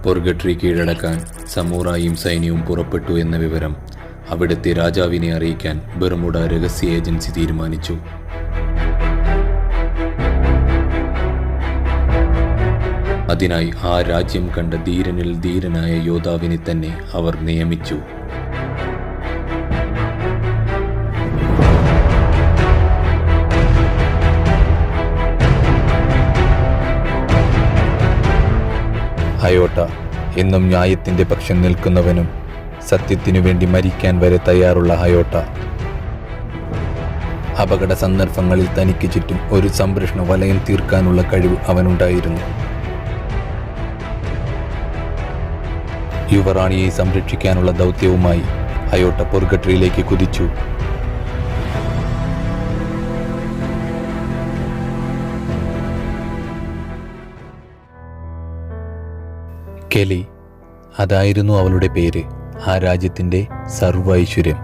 പൊർഗട്രി കീഴടക്കാൻ സമൂറായും സൈന്യവും പുറപ്പെട്ടു എന്ന വിവരം അവിടുത്തെ രാജാവിനെ അറിയിക്കാൻ ബെർമുഡ രഹസ്യ ഏജൻസി തീരുമാനിച്ചു. അതിനായി ആ രാജ്യം കണ്ട ധീരനിൽ ധീരനായ യോദ്ധാവിനെ തന്നെ അവർ നിയമിച്ചു. ഹയോട്ട എന്നും ന്യായത്തിന്റെ പക്ഷം നിൽക്കുന്നവനും സത്യത്തിനു വേണ്ടി മരിക്കാൻ വരെ തയ്യാറുള്ള ഹയോട്ട. അപകട സന്ദർഭങ്ങളിൽ തനിക്ക് ചുറ്റും ഒരു സംരക്ഷണ വലയം തീർക്കാനുള്ള കഴിവ് അവനുണ്ടായിരുന്നു. യുവറാണിയെ സംരക്ഷിക്കാനുള്ള ദൗത്യവുമായി ഹയോട്ട പൊർഗട്രിയിലേക്ക് കുതിച്ചു. കെലി, അതായിരുന്നു അവളുടെ പേര്. ആ രാജ്യത്തിൻ്റെ സർവ്വ ഐശ്വര്യം.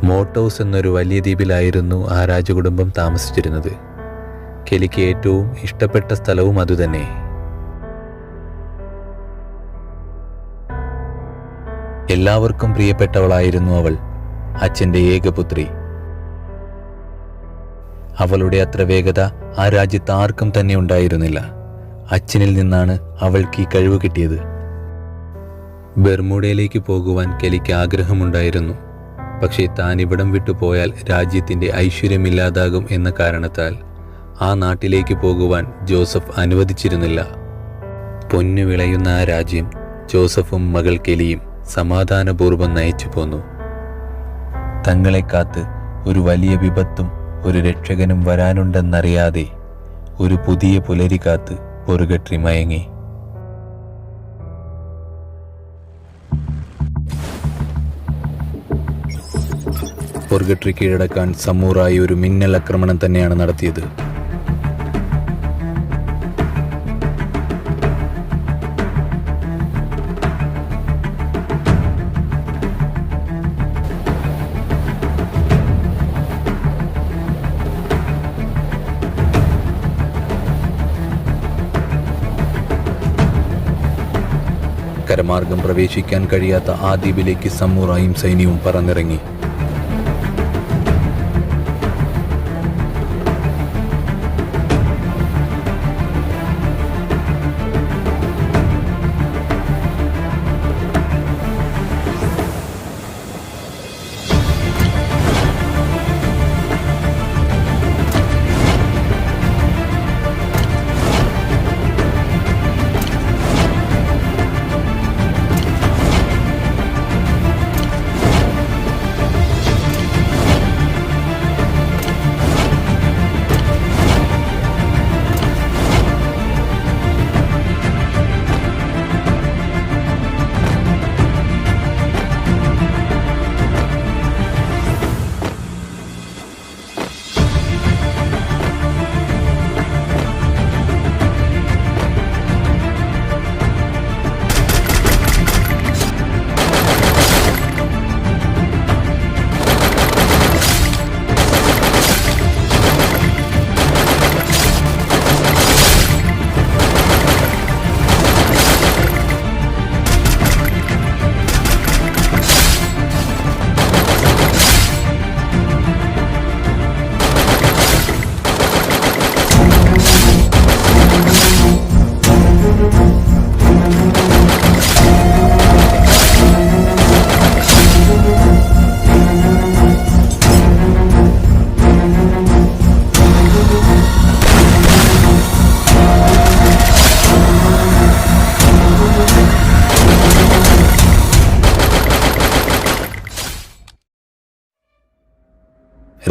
മോട്ടോസ് എന്നൊരു വലിയ ദ്വീപിലായിരുന്നു ആ രാജകുടുംബം താമസിച്ചിരുന്നത്. കെലിക്ക് ഏറ്റവും ഇഷ്ടപ്പെട്ട സ്ഥലവും അതുതന്നെ. എല്ലാവർക്കും പ്രിയപ്പെട്ടവളായിരുന്നു അവൾ, അച്ഛൻ്റെ ഏകപുത്രി. അവളുടെ അത്ര വേഗത ആ രാജ്യത്ത് ആർക്കും തന്നെ ഉണ്ടായിരുന്നില്ല. അച്ഛനിൽ നിന്നാണ് അവൾക്ക് ഈ കഴിവ് കിട്ടിയത്. ബെർമുഡയിലേക്ക് പോകുവാൻ കെലിക്ക് ആഗ്രഹമുണ്ടായിരുന്നു. പക്ഷേ താൻ ഇവിടം വിട്ടു പോയാൽ രാജ്യത്തിൻ്റെ ഐശ്വര്യമില്ലാതാകും എന്ന കാരണത്താൽ ആ നാട്ടിലേക്ക് പോകുവാൻ ജോസഫ് അനുവദിച്ചിരുന്നില്ല. പൊന്നു വിളയുന്ന ആ രാജ്യം ജോസഫും മകൾ കെലിയും സമാധാനപൂർവ്വം നയിച്ചു പോന്നു. തങ്ങളെ കാത്ത് ഒരു വലിയ വിപത്തും ഒരു രക്ഷകനും വരാനുണ്ടെന്നറിയാതെ ഒരു പുതിയ പുലരി കാത്ത് പൊർഗട്രി മയങ്ങി. പൊർഗട്രി കീഴടക്കാൻ സമൂറായി ഒരു മിന്നൽ ആക്രമണം തന്നെയാണ് നടത്തിയത്. കരമാർഗം പ്രവേശിക്കാൻ കഴിയാത്ത ആ ദ്വീപിലേക്ക് സമൂറായും സൈന്യവും പറന്നിറങ്ങി.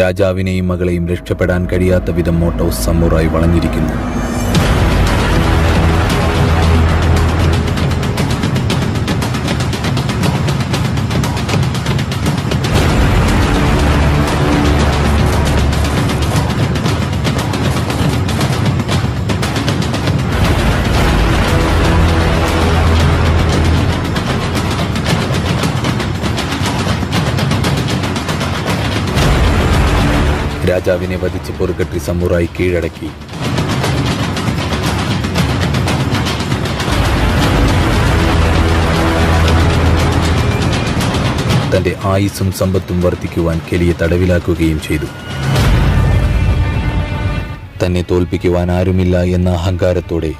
രാജാവിനെയും മകളെയും രക്ഷപ്പെടാൻ കഴിയാത്ത വിധം മോട്ടോസ് സമൂറായി വളഞ്ഞിരിക്കുന്നു. രാജാവിനെ വധിച്ച് പൊർഗട്രി സമൂറായി കീഴടക്കി. തൻ്റെ ആയുസ്സും സമ്പത്തും വർദ്ധിക്കുവാൻ കെലിയെ തടവിലാക്കുകയും ചെയ്തു. തന്നെ തോൽപ്പിക്കുവാൻ ആരുമില്ല എന്ന അഹങ്കാരത്തോടെ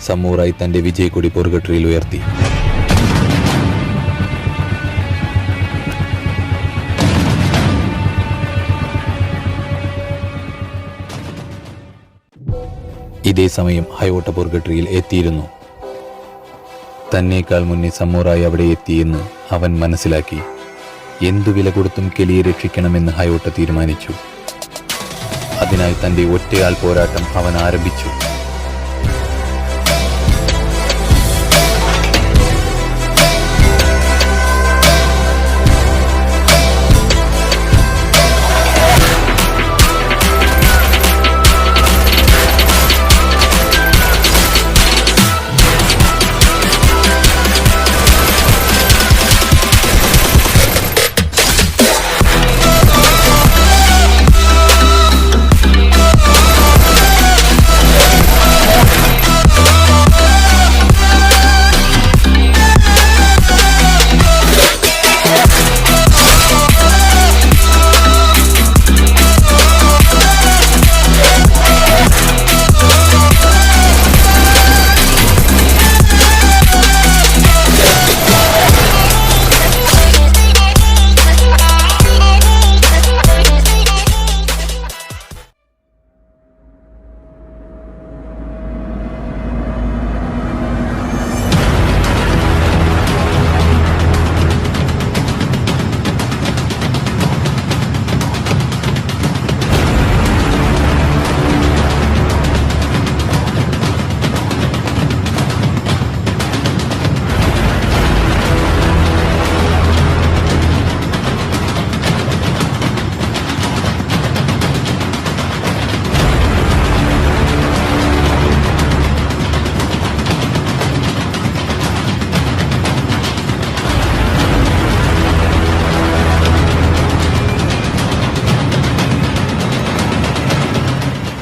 സമൂറായി തൻ്റെ വിജയക്കൊടി പൊർഗട്ടറിയിൽ ഉയർത്തി. ഇതേ സമയം ഹയോട്ട പൊർഗട്ടറിയിൽ എത്തിയിരുന്നു. തന്നേക്കാൾ മുന്നേ സമൂറായി അവിടെ എത്തിയെന്ന് അവൻ മനസ്സിലാക്കി. എന്തു വില കൊടുത്തും കെലിയെ രക്ഷിക്കണമെന്ന് ഹയോട്ട തീരുമാനിച്ചു. അതിനായി തൻ്റെ ഒറ്റയാൾ പോരാട്ടം അവൻ ആരംഭിച്ചു.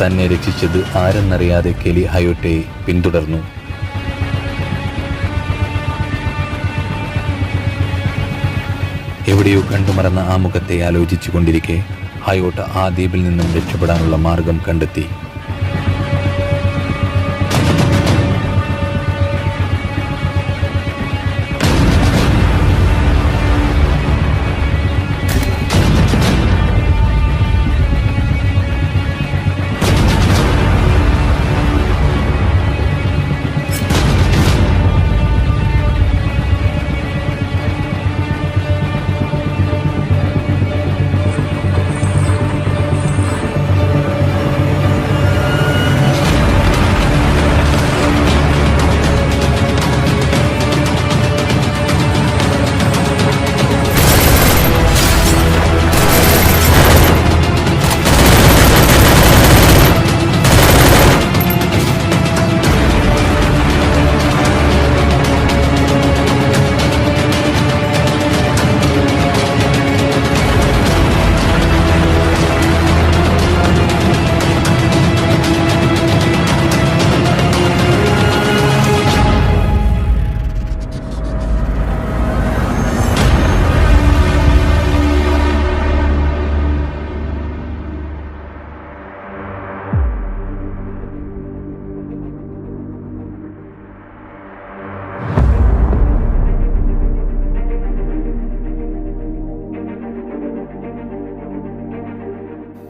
തന്നെ രക്ഷിച്ചത് ആരെന്നറിയാതെ കെലി ഹയോട്ടയെ പിന്തുടർന്നു. എവിടെയോ കണ്ടുമറന്ന ആ മുഖത്തെ ആലോചിച്ചു കൊണ്ടിരിക്കെ ഹയോട്ട ആ ദ്വീപിൽ നിന്നും രക്ഷപ്പെടാനുള്ള മാർഗം കണ്ടെത്തി.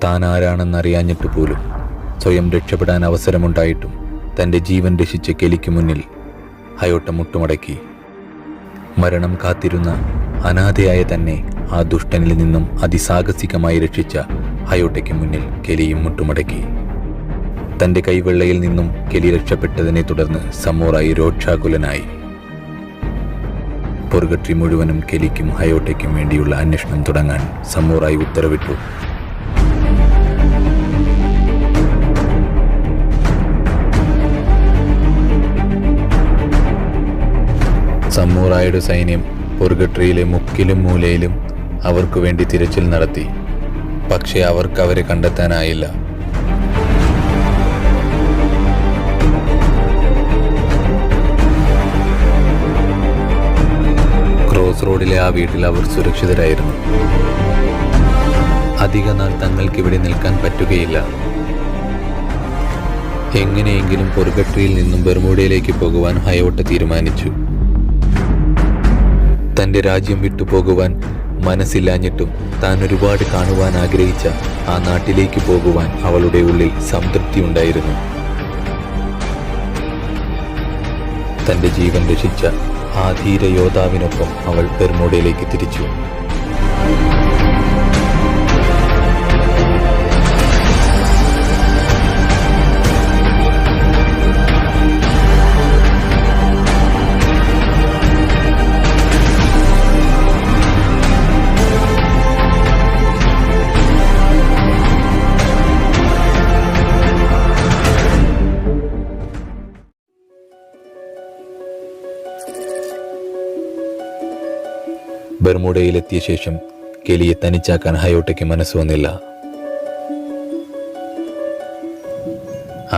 താൻ ആരാണെന്നറിയാഞ്ഞിട്ട് പോലും സ്വയം രക്ഷപ്പെടാൻ അവസരമുണ്ടായിട്ടും തൻ്റെ ജീവൻ രക്ഷിച്ച കെലിക്ക് മുന്നിൽ ഹയോട്ട മുട്ടുമടക്കി. മരണം കാത്തിരുന്ന അനാഥയായ തന്നെ ആ ദുഷ്ടനിൽ നിന്നും അതിസാഹസികമായി രക്ഷിച്ച ഹയോട്ടയ്ക്ക് മുന്നിൽ കെലിയും മുട്ടുമടക്കി. തൻ്റെ കൈവെള്ളയിൽ നിന്നും കെലി രക്ഷപ്പെട്ടതിനെ തുടർന്ന് സമൂറായി രോക്ഷാകുലനായി. പൊർഗട്ടറി മുഴുവനും കെലിക്കും ഹയോട്ടയ്ക്കും വേണ്ടിയുള്ള അന്വേഷണം തുടങ്ങാൻ സമൂറായി ഉത്തരവിട്ടു. സമൂറായുടെ സൈന്യം പൊർഗട്ടറിയിലെ മുക്കിലും മൂലയിലും അവർക്കു വേണ്ടി തിരച്ചിൽ നടത്തി. പക്ഷേ അവർക്ക് അവരെ കണ്ടെത്താനായില്ല. ക്രോസ് റോഡിലെ ആ വീട്ടിൽ അവർ സുരക്ഷിതരായിരുന്നു. അധിക നാൾ തങ്ങൾക്കിവിടെ നിൽക്കാൻ പറ്റുകയില്ല. എങ്ങനെയെങ്കിലും പൊർഗട്രിയിൽ നിന്നും ബെർമൂഡയിലേക്ക് പോകുവാൻ ഹയോട്ട തീരുമാനിച്ചു. തൻ്റെ രാജ്യം വിട്ടുപോകുവാൻ മനസ്സില്ലാഞ്ഞിട്ടും താൻ ഒരുപാട് കാണുവാൻ ആഗ്രഹിച്ച ആ നാട്ടിലേക്ക് പോകുവാൻ അവളുടെ ഉള്ളിൽ സംതൃപ്തി ഉണ്ടായിരുന്നു. തൻ്റെ ജീവൻ രക്ഷിച്ച ആ ധീര യോദ്ധാവിനൊപ്പം അവൾ ബെർമൂഡയിലേക്ക് തിരിച്ചു. ബെർമൂഡയിലെത്തിയ ശേഷം കെലിയെ തനിച്ചാക്കാൻ ഹയോട്ടയ്ക്ക് മനസ്സ് വന്നില്ല.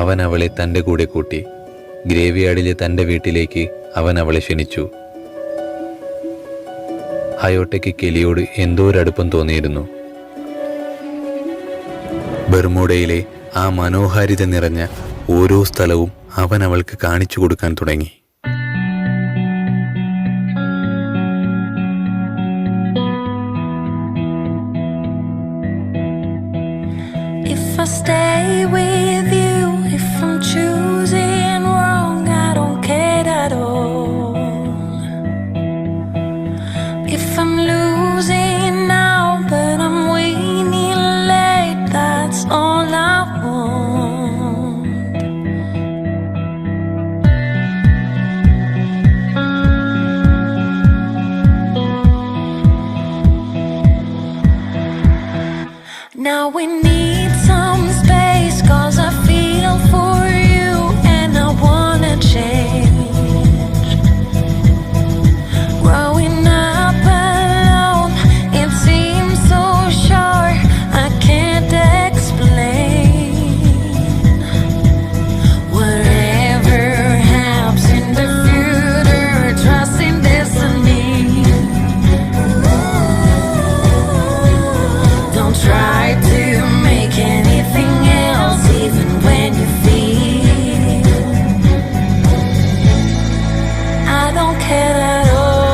അവൻ അവളെ തൻ്റെ കൂടെ കൂട്ടി. ഗ്രേവ്യാർഡിലെ തൻ്റെ വീട്ടിലേക്ക് അവൻ അവളെ ക്ഷണിച്ചു. ഹയോട്ടയ്ക്ക് കെലിയോട് എന്തോ ഒരടുപ്പം തോന്നിയിരുന്നു. ബെർമൂഡയിലെ ആ മനോഹാരിത നിറഞ്ഞ ഓരോ സ്ഥലവും അവൻ അവൾക്ക് കാണിച്ചു കൊടുക്കാൻ തുടങ്ങി. If I stay with you, if I'm choosing wrong, I don't care at all. If I'm losing now, but I'm winning late, that's all I want. Now we need some space, 'cause I feel for you and I wanna change. Growing up alone, it seems so short, I can't explain. Whatever happens in the future, trust in destiny. Don't try to make anything else, even when you feel I don't care at all.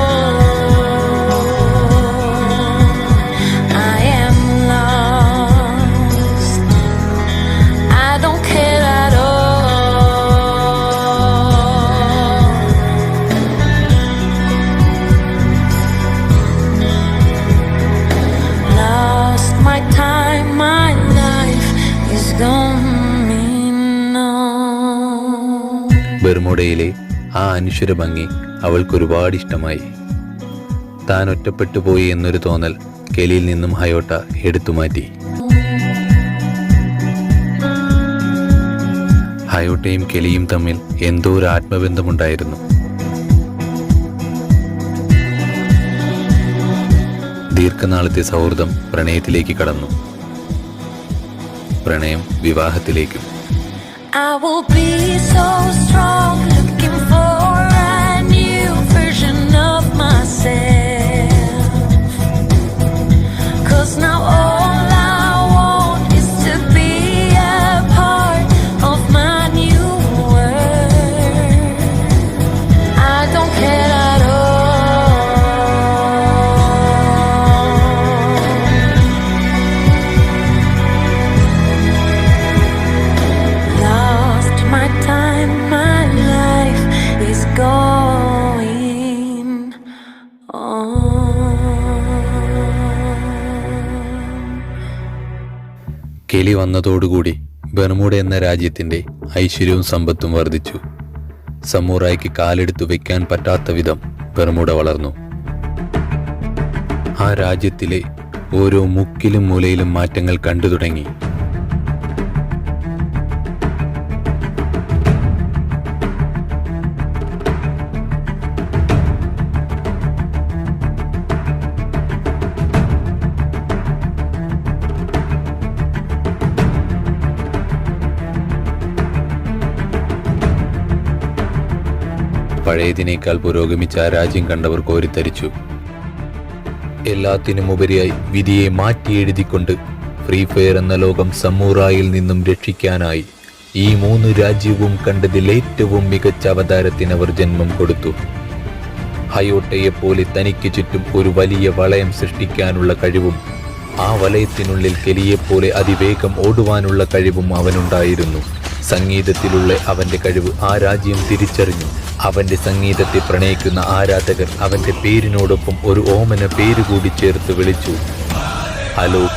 I am lost. I don't care at all. Lost my time, my life is going on. ബെർമൂഡയിലെ ആ അനശ്വര ഭംഗി അവൾക്കൊരുപാട് ഇഷ്ടമായി. താൻ ഒറ്റപ്പെട്ടു പോയി എന്നൊരു തോന്നൽ കെലിയിൽ നിന്നും ഹയോട്ട എടുത്തുമാറ്റി. ഹയോട്ടയും കെലിയും തമ്മിൽ എന്തോ ഒരു ആത്മബന്ധമുണ്ടായിരുന്നു. ദീർഘനാളത്തെ സൗഹൃദം പ്രണയത്തിലേക്ക് കടന്നു. പ്രണയം വിവാഹത്തിലേക്കും. I will be so strong, looking for a new version of myself. 'Cause now all I want is to be a part of my new world. I don't care at all. Lost my time, my life is going on. കെലി വന്നതോടുകൂടി Bermuda എന്ന രാജ്യത്തിൻ്റെ ഐശ്വര്യവും സമ്പത്തും വർദ്ധിച്ചു. സമൂറായിക്ക് കാലെടുത്തു വയ്ക്കാൻ പറ്റാത്ത വിധം Bermuda വളർന്നു. ആ രാജ്യത്തിലെ ഓരോ മുക്കിലും മൂലയിലും മാറ്റങ്ങൾ കണ്ടു തുടങ്ങി. പഴയതിനേക്കാൾ പുരോഗമിച്ച ആ രാജ്യം കണ്ടവർ കോരിത്തരിച്ചു. എല്ലാത്തിനുമുപരിയായി വിധിയെ മാറ്റിയെഴുതിക്കൊണ്ട് ഫ്രീ ഫയർ എന്ന ലോകം സമൂറായിൽ നിന്നും രക്ഷിക്കാനായി ഈ 3 രാജ്യവും കണ്ടതിൽ ഏറ്റവും മികച്ച അവതാരത്തിനവർ ജന്മം കൊടുത്തു. ഹയോട്ടയെപ്പോലെ തനിക്ക് ചുറ്റും ഒരു വലിയ വളയം സൃഷ്ടിക്കാനുള്ള കഴിവും ആ വലയത്തിനുള്ളിൽ കെലിയെപ്പോലെ അതിവേഗം ഓടുവാനുള്ള കഴിവും അവനുണ്ടായിരുന്നു. സംഗീതത്തിലുള്ള അവന്റെ കഴിവ് ആ രാജ്യം തിരിച്ചറിഞ്ഞു. അവന്റെ സംഗീതത്തെ പ്രണയിക്കുന്ന ആരാധകർ അവന്റെ പേരിനോടൊപ്പം ഒരു ഓമന പേര് കൂടി ചേർത്ത് വിളിച്ചു, അലോക്,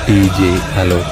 TJ അലോക്.